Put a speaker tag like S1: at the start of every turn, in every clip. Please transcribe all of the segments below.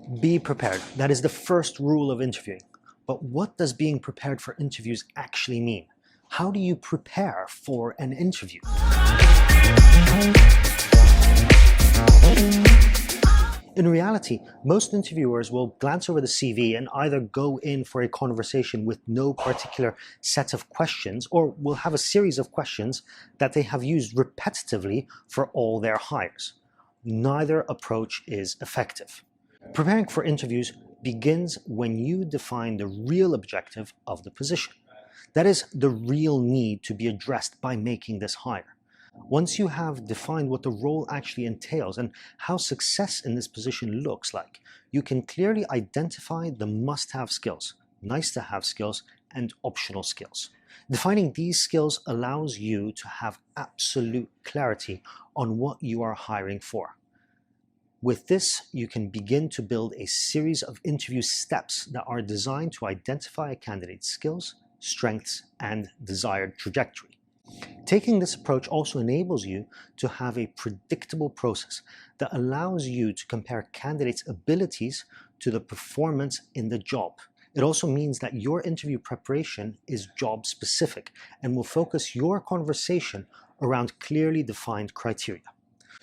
S1: Be prepared. That is the first rule of interviewing. But what does being prepared for interviews actually mean? How do you prepare for an interview? In reality, most interviewers will glance over the CV and either go in for a conversation with no particular set of questions, or will have a series of questions that they have used repetitively for all their hires. Neither approach is effective. Preparing for interviews begins when you define the real objective of the position. That is, the real need to be addressed by making this hire. Once you have defined what the role actually entails and how success in this position looks like, you can clearly identify the must-have skills, nice-to-have skills, and optional skills. Defining these skills allows you to have absolute clarity on what you are hiring for. With this, you can begin to build a series of interview steps that are designed to identify a candidate's skills, strengths, and desired trajectory. Taking this approach also enables you to have a predictable process that allows you to compare candidates' abilities to the performance in the job. It also means that your interview preparation is job-specific and will focus your conversation around clearly defined criteria.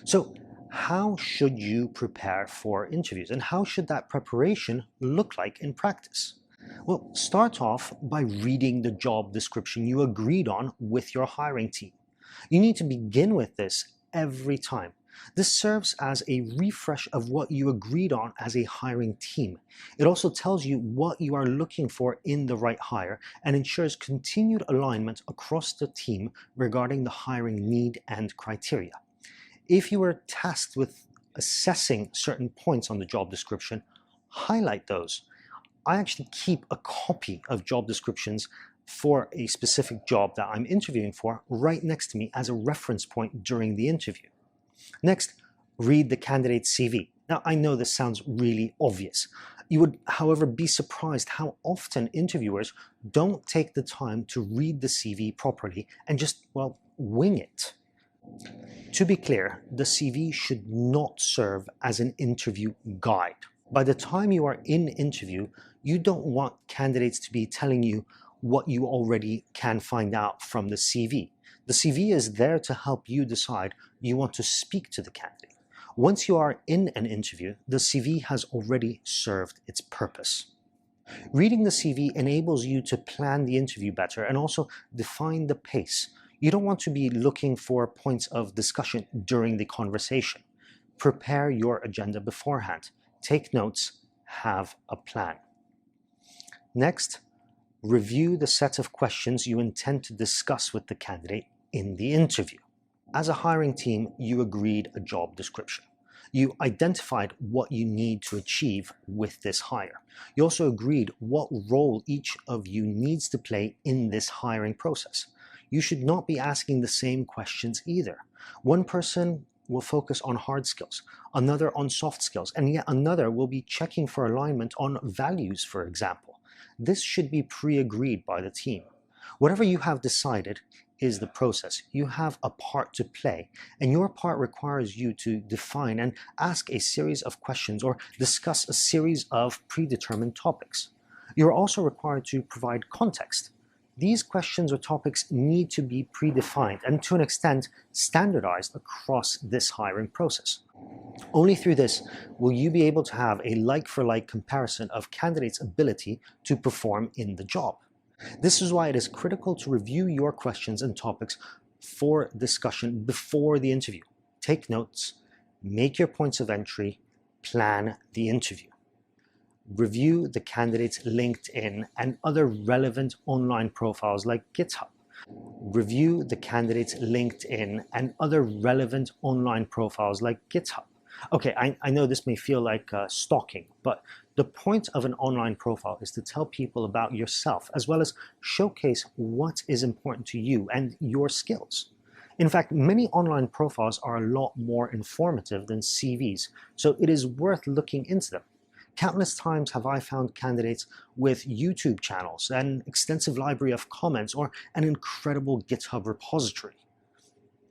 S1: So, how should you prepare for interviews, and how should that preparation look like in practice? Well, start off by reading the job description you agreed on with your hiring team. You need to begin with this every time. This serves as a refresh of what you agreed on as a hiring team. It also tells you what you are looking for in the right hire and ensures continued alignment across the team regarding the hiring need and criteria. If you were tasked with assessing certain points on the job description, highlight those. I actually keep a copy of job descriptions for a specific job that I'm interviewing for right next to me as a reference point during the interview. Next, read the candidate's CV. Now, I know this sounds really obvious. You would, however, be surprised how often interviewers don't take the time to read the CV properly and just, well, wing it. To be clear, the CV should not serve as an interview guide. By the time you are in interview, you don't want candidates to be telling you what you already can find out from the CV. The CV is there to help you decide you want to speak to the candidate. Once you are in an interview, the CV has already served its purpose. Reading the CV enables you to plan the interview better and also define the pace. You don't want to be looking for points of discussion during the conversation. Prepare your agenda beforehand. Take notes, have a plan. Next, review the set of questions you intend to discuss with the candidate in the interview. As a hiring team, you agreed a job description. You identified what you need to achieve with this hire. You also agreed what role each of you needs to play in this hiring process. You should not be asking the same questions either. One person will focus on hard skills, another on soft skills, and yet another will be checking for alignment on values, for example. This should be pre-agreed by the team. Whatever you have decided is the process. You have a part to play, and your part requires you to define and ask a series of questions or discuss a series of predetermined topics. You're also required to provide context. These questions or topics need to be predefined and, to an extent, standardized across this hiring process. Only through this will you be able to have a like-for-like comparison of candidates' ability to perform in the job. This is why it is critical to review your questions and topics for discussion before the interview. Take notes, make your points of entry, plan the interview. Review the candidate's LinkedIn and other relevant online profiles like GitHub. Review the candidate's LinkedIn and other relevant online profiles like GitHub. Okay, I know this may feel like stalking, but the point of an online profile is to tell people about yourself, as well as showcase what is important to you and your skills. In fact, many online profiles are a lot more informative than CVs, so it is worth looking into them. Countless times have I found candidates with YouTube channels, an extensive library of comments, or an incredible GitHub repository.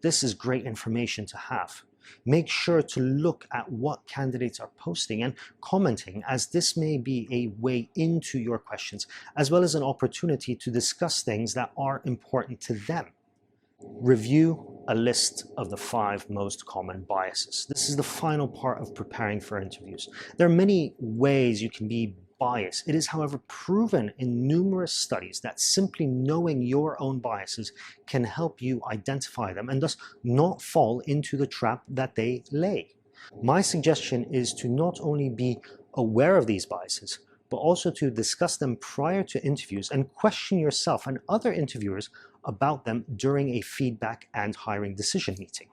S1: This is great information to have. Make sure to look at what candidates are posting and commenting, as this may be a way into your questions, as well as an opportunity to discuss things that are important to them. Review a list of the 5 most common biases. This is the final part of preparing for interviews. There are many ways you can be biased. It is, however, proven in numerous studies that simply knowing your own biases can help you identify them and thus not fall into the trap that they lay. My suggestion is to not only be aware of these biases, but also to discuss them prior to interviews and question yourself and other interviewers about them during a feedback and hiring decision meeting.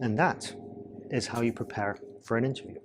S1: And that is how you prepare for an interview.